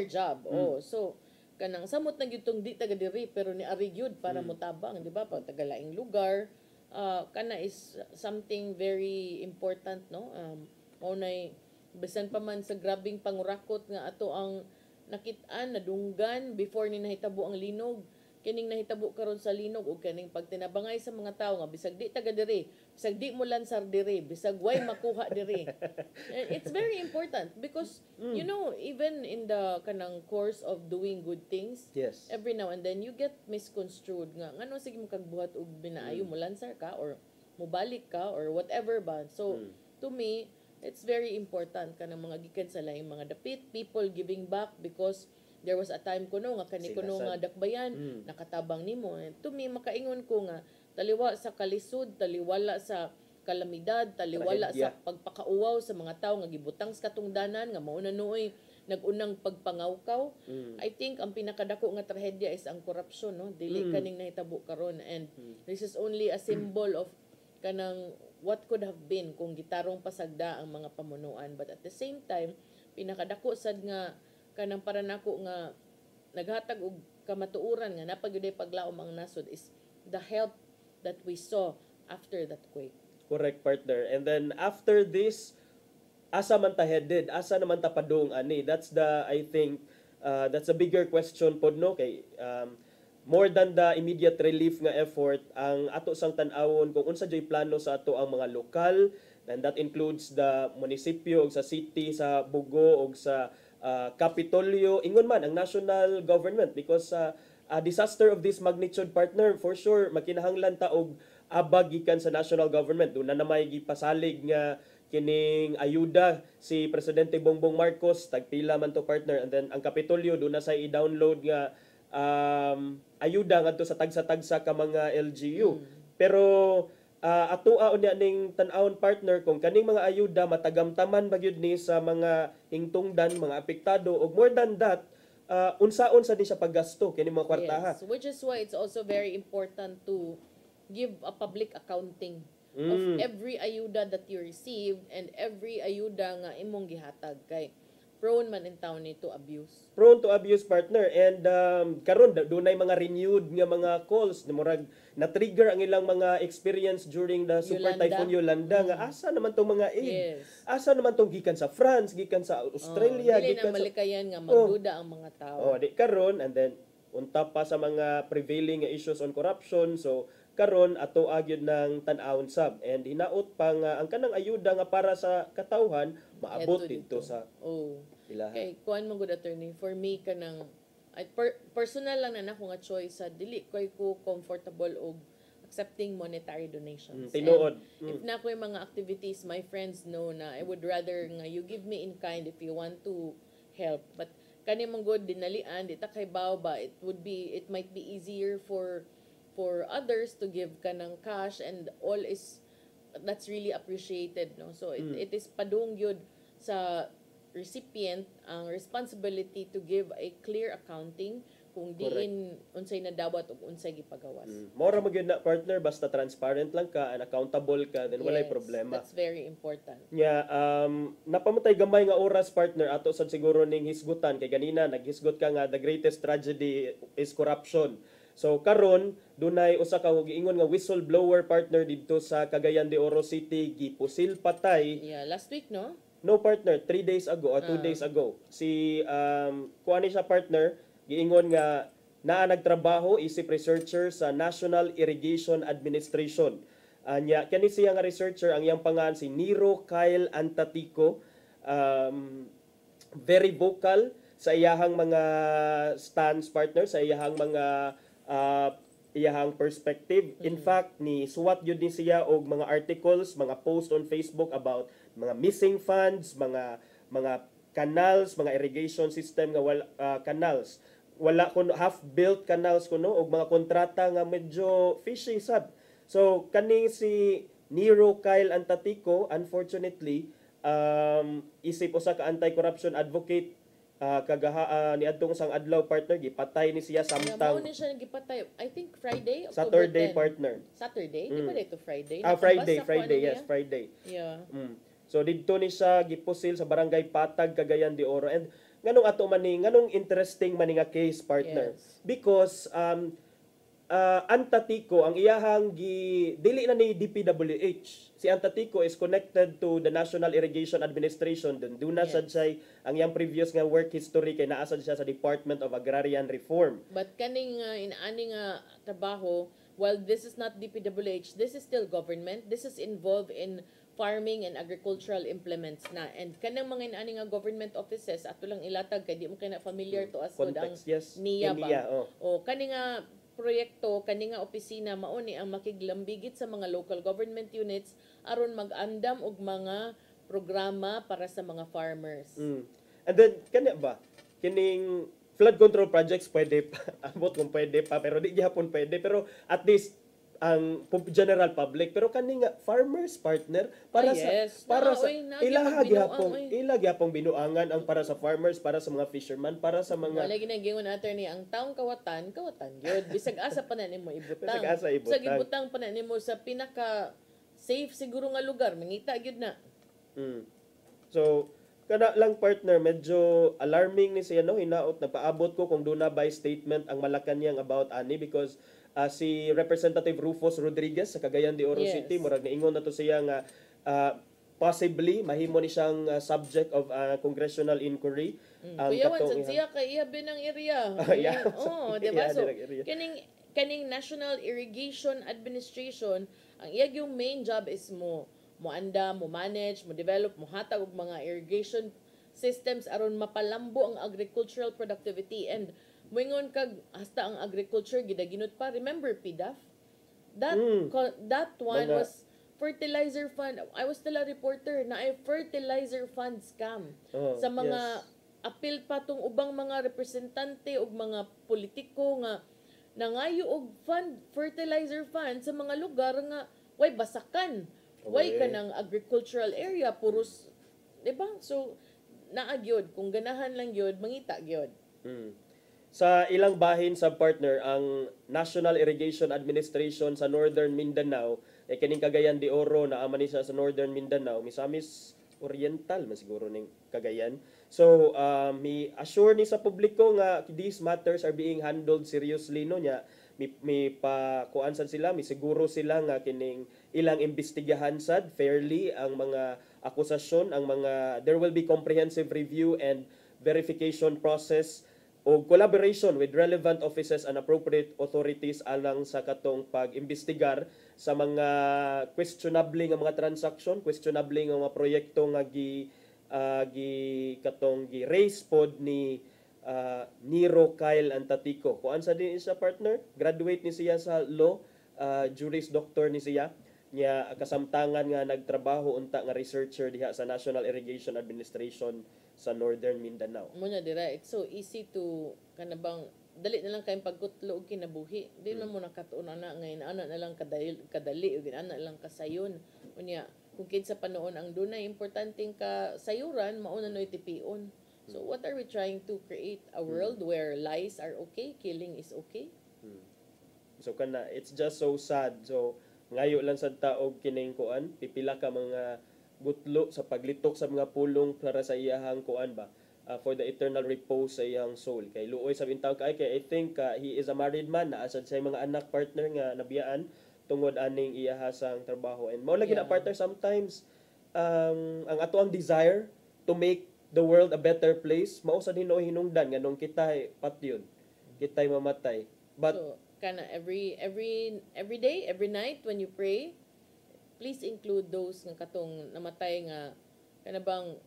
[SPEAKER 3] job. So kanang samot na gyud tong di taga diri pero ni ari gyud para mo tabang, di ba? Pag taga laing lugar, kana is something very important, no? Mao nay bisan pa man sa grabing pangurakot nga ato ang nakit-an nadunggan before ni nahitabo ang linog, kining nahitabo karon sa linog ug kaning pagtinabangay sa mga tawo nga bisag di taga diri, bisag di mo lansar diri, bisag way makuha diri. It's very important because you know, even in the kanang course of doing good things,
[SPEAKER 4] yes,
[SPEAKER 3] every now and then you get misconstrued nga ngano sige mo kagbuhat og binaayo mo lansar ka or mobalik ka or whatever ba. So to me it's very important kanang mga gikan sa laing mga dapit, people giving back because there was a time kuno nga kani kuno nga dakbayan nakatabang nimo. To me makaingon ko nga taliwa sa kalisod, taliwala sa kalamidad, taliwala
[SPEAKER 4] Trahedya.
[SPEAKER 3] sa pagpakauwaw sa mga tawo nga gibutang sa katungdanan nga mao na nooy nagunang pagpangawkaw. I think ang pinakadako nga trahedya is ang korupsyon, no? Dili kaning nahitabo karon, and this is only a symbol of kanang what could have been kung gitarong pasagda ang mga pamunuan. But at the same time, pinakadako sad nga kanang para nako nga naghatag og kamatuoran nga napagyuday paglaom ang nasod is the help that we saw after that quake.
[SPEAKER 4] Correct, partner. And then after this, asa man ta headed? Asa naman ta padung ani? That's the, I think, that's a bigger question pod, no? Kay more than the immediate relief nga effort, ang ato sang tan-awon kung unsa jay plano sa ato ang mga lokal, and that includes the munisipyo ug sa city sa Bugo ug sa Kapitolyo, ingon man ang national government, because a disaster of this magnitude, partner, for sure makinahanglan ta og abag gikan sa national government. Doon na may gipasalig nga kining ayuda si Presidente Bongbong Marcos, tagpila man to, partner, and then ang Kapitolyo doon na sa i-download nga ayuda ngadto sa tagsa-tagsa ka mga LGU. Pero atoa unya ning tan-awon, partner, kung kaning mga ayuda matagamtaman ba gyud ni sa mga hingtungdan, mga apektado, ug more than that, unsaon sa di siya paggasto kini mga kwartaha.
[SPEAKER 3] Yes, which is why it's also very important to give a public accounting of every ayuda that you receive and every ayuda nga imong gihatag, kay prone man in town ni to abuse.
[SPEAKER 4] Prone to abuse, partner, and karon dunay mga renewed nga mga calls na murag na-trigger ang ilang mga experience during the Super Typhoon Yolanda nga asa naman tong mga aid.
[SPEAKER 3] Yes.
[SPEAKER 4] Asa naman tong gikan sa France, gikan sa Australia,
[SPEAKER 3] dili
[SPEAKER 4] gikan
[SPEAKER 3] na
[SPEAKER 4] sa
[SPEAKER 3] malikayan nga magduda ang mga tao.
[SPEAKER 4] di karon, and then unta pa sa mga prevailing issues on corruption. So karon ato agyud ng tan-awon sab, and hinaot pa nga ang kanang ayuda nga para sa katawhan maabot dito sa ilaha.
[SPEAKER 3] Kay kuan man good, attorney, for me kanang personal lang na nako nga choice sa dili koy ko comfortable og accepting monetary donations.
[SPEAKER 4] Tinuod.
[SPEAKER 3] If na koy mga activities, my friends know na I would rather nga you give me in kind if you want to help. But kani man good dinalian di ta kay baw ba, it might be easier for others to give kanang cash, and all is that's really appreciated, no? So it is padung yun sa recipient ang responsibility to give a clear accounting kung diin unsay nadawat ug unsay gipagawas.
[SPEAKER 4] Mora magyud na, partner, basta transparent lang ka and accountable ka, then walay
[SPEAKER 3] Yes,
[SPEAKER 4] problema.
[SPEAKER 3] That's very important.
[SPEAKER 4] Napamatay gamay nga oras, partner, ato sad siguro ning hisgutan, kay ganina naghisgot ka nga the greatest tragedy is corruption. So karon dunay usa ka giingon nga whistleblower, partner, didto sa Cagayan de Oro City, gipusil patay.
[SPEAKER 3] Yeah, last week, no?
[SPEAKER 4] No, partner, 3 days ago or 2 days ago. Si kuani siya, partner, giingon nga naa nagtrabaho isip researcher sa National Irrigation Administration. Anya kani siya nga researcher, ang iyang pangalan si Nero Kyle Antatico. Very vocal sa iyahang mga stance, partner, sa iyahang mga iyahang perspective. In fact, ni suwat yun din siya og mga articles, mga post on Facebook about mga missing funds, mga canals, mga irrigation system nga canals. Wala kuno half-built canals kuno og mga kontrata nga medyo fishy sab. So kani si Nero Kyle Antatico, unfortunately, isip usa ka anti-corruption advocate, niadtong sang adlaw, partner, gipatay ni siya samtang
[SPEAKER 3] Mao ni siya gipatay. I think Friday, October
[SPEAKER 4] Saturday,
[SPEAKER 3] 10.
[SPEAKER 4] partner.
[SPEAKER 3] Saturday? Di ba dito Friday?
[SPEAKER 4] Friday, yes, Friday.
[SPEAKER 3] Yeah.
[SPEAKER 4] So didto ni siya gipusil sa barangay Patag, Cagayan de Oro. And nganong ato man ni, nganong interesting man nga case, partner?
[SPEAKER 3] Yes.
[SPEAKER 4] Because Antatico, ang iyahang dili na ni DPWH. Si Antatico is connected to the National Irrigation Administration. Doon na sad siya ang iyang previous nga work history, kay naa sad siya sa Department of Agrarian Reform.
[SPEAKER 3] But kaning inaani nga trabaho, while this is not DPWH, this is still government. This is involved in farming and agricultural implements na. And kanang mga inaani nga government offices, ato lang ilatag kay di mo kay na familiar to us ang NIA ba. O kani nga proyekto, kani nga opisina mao ni ang makiglambigit sa mga local government units aron mag-andam og mga programa para sa mga farmers.
[SPEAKER 4] And then kani ba kining flood control projects pwede pa abot kung pwede pa, pero di gyapon pwede, pero at least ang general public, pero kani nga farmers partner para
[SPEAKER 3] yes.
[SPEAKER 4] para sa
[SPEAKER 3] Nagyapang binuang,
[SPEAKER 4] ilagyapong binuangan ang para sa farmers, para sa mga fisherman, para sa mga
[SPEAKER 3] wala ginagingon attorney ang taong kawatan gyud bisag asa pa na nimo ibutang.
[SPEAKER 4] Bisag asa ibutang.
[SPEAKER 3] Bisag ibutang pa na nimo sa pinaka safe siguro nga lugar, mangita gyud na.
[SPEAKER 4] So kana lang partner, medyo alarming ni siya, no? Hinaot, nagpaabot ko kung doon na by statement ang Malacanang about ani because si Representative Rufus Rodriguez sa Cagayan de Oro City, murag naingon na to siya nga possibly mahimo ni siyang subject of congressional inquiry.
[SPEAKER 3] Kuyawan sa siya kay iya binang area. Diba? So kaning National Irrigation Administration, ang iya yung main job is mo anda, mo manage, mo develop, mo hatag og mga irrigation systems aron mapalambo ang agricultural productivity. And moingon kag hasta ang agriculture gidaginot pa. Remember PDAF? That one was fertilizer fund. I was still a reporter na ay fertilizer fund scam sa mga apil pa tong ubang mga representante ug mga politiko nga nangayo og fertilizer fund sa mga lugar nga way basakan. Way ka ng agricultural area, puros, di ba? So, naagyod. Kung ganahan lang yun, mangita gyud.
[SPEAKER 4] Sa ilang bahin sa partner, ang National Irrigation Administration sa Northern Mindanao, kining Cagayan de Oro, naama ni siya sa Northern Mindanao, Misamis Oriental, man siguro ning Cagayan. So, mi assure ni sa publiko nga these matters are being handled seriously, no niya. May pakuansan sila, may siguro sila nga kining ilang imbestigahan sad fairly ang mga akusasyon, ang mga there will be comprehensive review and verification process o collaboration with relevant offices and appropriate authorities alang sa katong pag-imbestigar sa mga questionable nga mga transaction, questionable nga mga proyekto nga gi-raise pod ni Nero Kyle Antatico. Kuan sa din siya partner, graduate ni siya sa law, Juris Doctor ni siya. Niya kasamtangan nga nagtrabaho unta nga researcher diha sa National Irrigation Administration sa Northern Mindanao.
[SPEAKER 3] Mo na dira, it's so easy to kanabang dali na lang kayong pagkutlo og kinabuhi. Di na mo nakatuon na ngayon ana na lang kadali ug ana lang kasayon. Unya kung kinsa pa noon ang dunay importanteng kasayuran mao na noy tipion. So what are we trying to create? A world where lies are okay, killing is okay?
[SPEAKER 4] So kana, it's just so sad. So ngayo lang sad ta og kining kuan, pipila ka mga gutlo sa paglitok sa mga pulong para sa iyahang kuan ba, for the eternal repose sa iyang soul. Kay luoy sa bintang kay I think he is a married man, na asad sa mga anak partner nga nabiyaan tungod aning iyahasang trabaho. And mao lagi na partner sometimes ang ato ang desire to make the world a better place, mao sa Ginoo hinungdan nganong kitay patyon, kitay mamatay. But
[SPEAKER 3] so, kana every day, every night when you pray, please include those nga katong namatay nga kanabang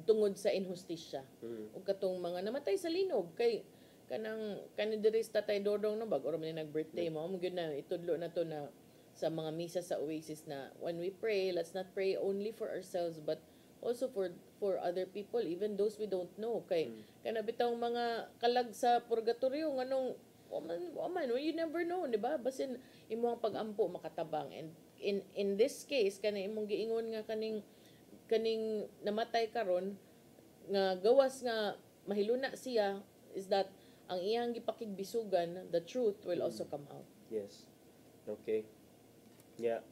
[SPEAKER 3] tungod sa inhustisya. O katong mga namatay sa linog kay kanang diri sa Tatay Dodong no bag or man nag-birthday mo gyud na itudlo na to na sa mga misa sa Oasis na when we pray, let's not pray only for ourselves but also for other people, even those we don't know. Kay kanabitang mga kalag sa purgatorio nganong man, you never know, di ba? Basin imong pag-ampo makatabang. And in this case kanang imong giingon nga kaning namatay karon nga gawas nga mahiluna siya is that ang iyang gipakigbisugan, the truth will also come out.
[SPEAKER 4] Yes. Okay.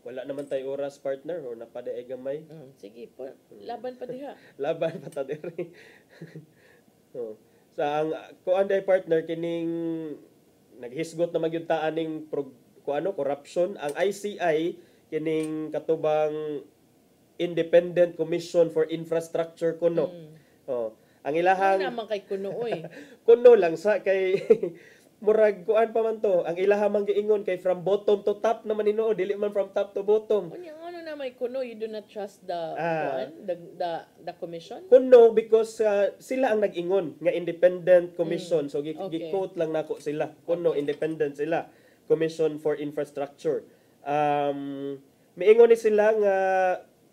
[SPEAKER 4] Wala naman tayo oras partner o napaday gamay.
[SPEAKER 3] Sige po, laban pa diha.
[SPEAKER 4] Laban pa ta diri. Sa ang kuanday partner kining naghisgot na magyud ta aning corruption, ang ICI kining katubang Independent Commission for Infrastructure kuno. Ang ilahang
[SPEAKER 3] naman kay kuno oy.
[SPEAKER 4] Kuno lang sa kay murag kuan pa man to, ang ilaha man giingon kay from bottom to top naman hinuo, dili man from top to bottom.
[SPEAKER 3] Unya ano na may kuno, you do not trust the the commission?
[SPEAKER 4] Kuno because sila ang nag-ingon nga independent commission. So gi-quote lang nako sila. Kuno independent sila, Commission for Infrastructure. Miingon ni sila nga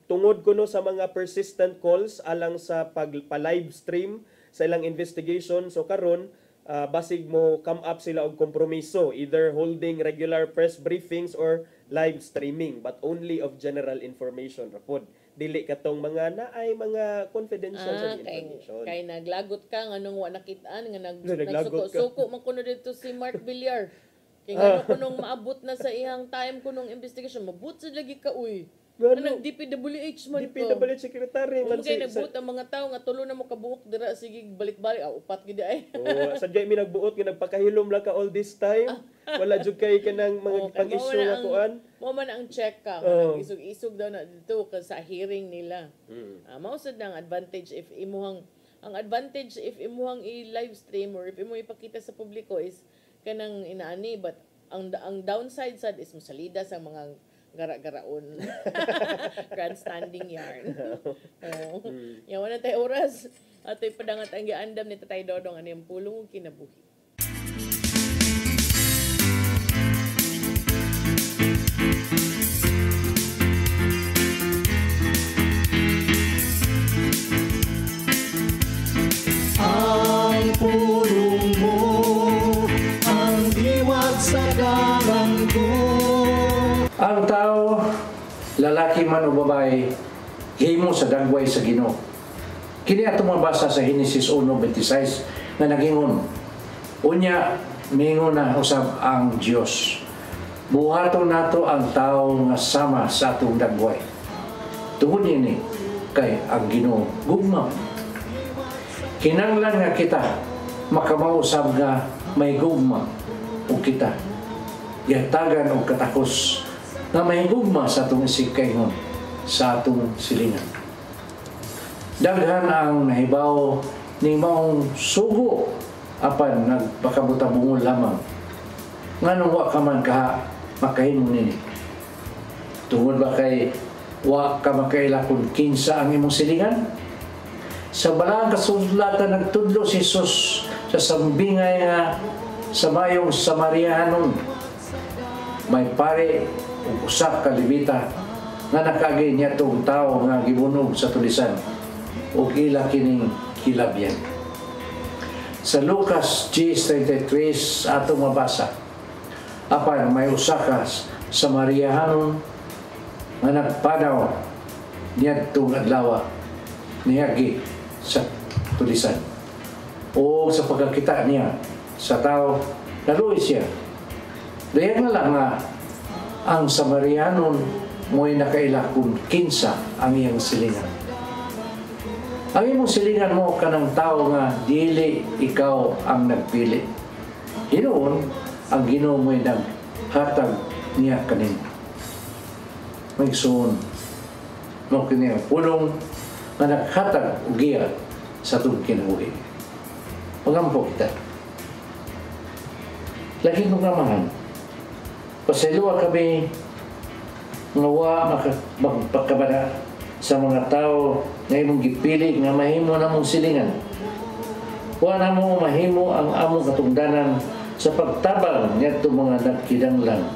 [SPEAKER 4] tungod kuno sa mga persistent calls alang sa pagpa-live stream sa ilang investigation. So karon basig mo come up sila og kompromiso, either holding regular press briefings or live streaming, but only of general information rapod. Dili katong mga naay mga confidential sa information.
[SPEAKER 3] Kay naglagot ka nganong wa nakitaan nga
[SPEAKER 4] Naglagot ka.
[SPEAKER 3] nagsuko man kuno dito si Mark Villar. Kay ngano kunong maabot na sa iyang time kunong investigation, mabut sa lagi ka uy. Anong DPWH man ko.
[SPEAKER 4] DPWH secretary man
[SPEAKER 3] kay nagbuot ang mga tao nga tulo na mo kabuok dira sige balik-balik upat gid ay.
[SPEAKER 4] Sadya mi nagbuot nga nagpakahilom lang ka all this time. Wala jud kay kanang mga pag-issue nga kuan.
[SPEAKER 3] Mo man ang check ka, isog-isog daw na dito sa hearing nila. Mao sad ang advantage if imuhang i-live stream or if imo ipakita sa publiko is kanang inaani, but ang downside sad is mosalida sa mga gara-garaon grandstanding yarn. Yawan na tayo oras ato'y padangat ang giandam ni Tatay Dodong ano yung pulong ug kinabuhi.
[SPEAKER 2] Ang pulong mo ang diwag sa dalan ko.
[SPEAKER 1] Ang tao, lalaki man o babae, himo sa dagway sa Ginoo. Kini ato mabasa sa Genesis 1:26 nga nagingon, unya mingon na usab ang Dios. Buhaton nato ang tao nga sama sa atong dagway. Tungod ini kay ang Ginoo gugma. Kinanglan nga kita makamausab nga may gugma o kita. Yatagan o katakos na may gugma sa atong isikayhon sa atong silingan. Daghan ang nahibaw ni maong sugo apan nagpakabutabungol lamang. Nganong wa ka man ka makahimo nini. Tungod ba kay wa ka makaila kung kinsa ang imong silingan? Sa balang kasulatan nagtudlo si Jesus sa sambingay nga sa mayong Samarianon. May pare ug usa ka Levita nga nakagay niya tong tawo nga gibunog sa tulisan ug ila kining kilabyan. Sa Lucas 10:33 atong mabasa, apan may usa ka Samarianon nga nagpadaw niadtong adlaw niyagi sa tulisan. O sa pagkakita niya sa tao, naluoy siya. Dayan na lang nga ang Samarianon mo'y nakaila kung kinsa ang iyang silingan. Ang imong silingan mo kanang tao nga dili ikaw ang nagpili. Hinoon ang Ginoo mo'y naghatag niya kanimo. Magsuon mo kini pulong nga naghatag og giya sa atong kinabuhi. Pagampo kita. Lagi kong namahan. Pasayloa kami nga wa magpakabana sa mga tao na imong gipili nga mahimo namong silingan. Wa namo mahimo ang among katungdanan sa pagtabang ngadto mga nagkidanglan.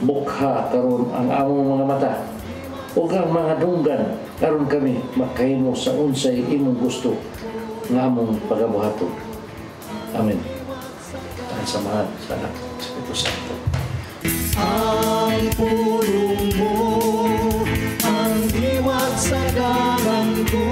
[SPEAKER 1] Bukha karon ang among mga mata ug ang mga dunggan karon kami makahimo sa unsay imong gusto nga among pagabuhaton. Amen. Ang samahan sa anak sa Espiritu Santo.
[SPEAKER 2] Ang pulong mo ang diwag sa dalan ko.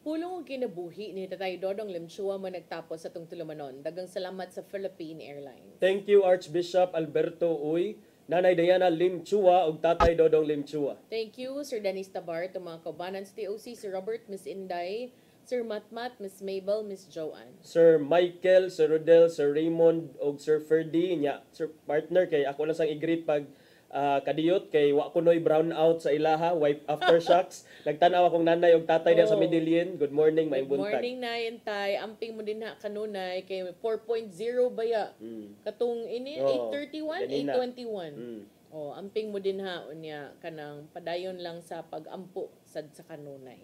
[SPEAKER 3] Pulong ug kinabuhi ni Tatay Dodong Limchua man nagtapos sa tong tulumanon. Daghang salamat sa Philippine Airlines.
[SPEAKER 4] Thank you Archbishop Alberto Uy, Nanay Diana Limchua ug Tatay Dodong Limchua.
[SPEAKER 3] Thank you Sir Dennis Tabar, to mga kaubanan sa TOC, Sir Robert, Miss Inday, Sir Matmat, Miss Mabel, Miss Joanne.
[SPEAKER 4] Sir Michael, Sir Rodel, Sir Raymond ug Sir Ferdy nya Sir partner kay ako lang sang i-greet pag kadiyot kay wa kunoy brown out sa ilaha wipe aftershocks. Nagtan-aw akong nanay ug tatay diyan sa Medellin. Good morning, maayong buntag.
[SPEAKER 3] Good morning Nay Tay, amping mo din ha kanunay kay 4.0 baya. Katong ini 8:31, 8:21. Amping mo din ha unya kanang padayon lang sa pagampo sad sa kanunay.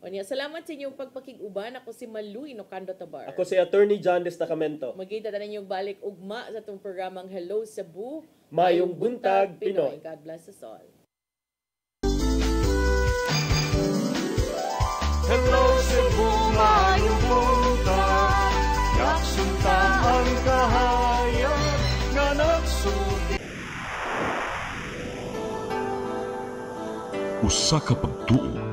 [SPEAKER 3] Unya, salamat sa inyong pagpakig-uban. Ako si Malu Inocando Tabar.
[SPEAKER 4] Ako si Attorney John Destacamento.
[SPEAKER 3] Magkita na ninyong balik ugma sa itong programang Hello Cebu.
[SPEAKER 4] Mayong Buntag, Pinoy.
[SPEAKER 3] God bless us all.
[SPEAKER 2] Hello Cebu,
[SPEAKER 7] usa ka pagtuo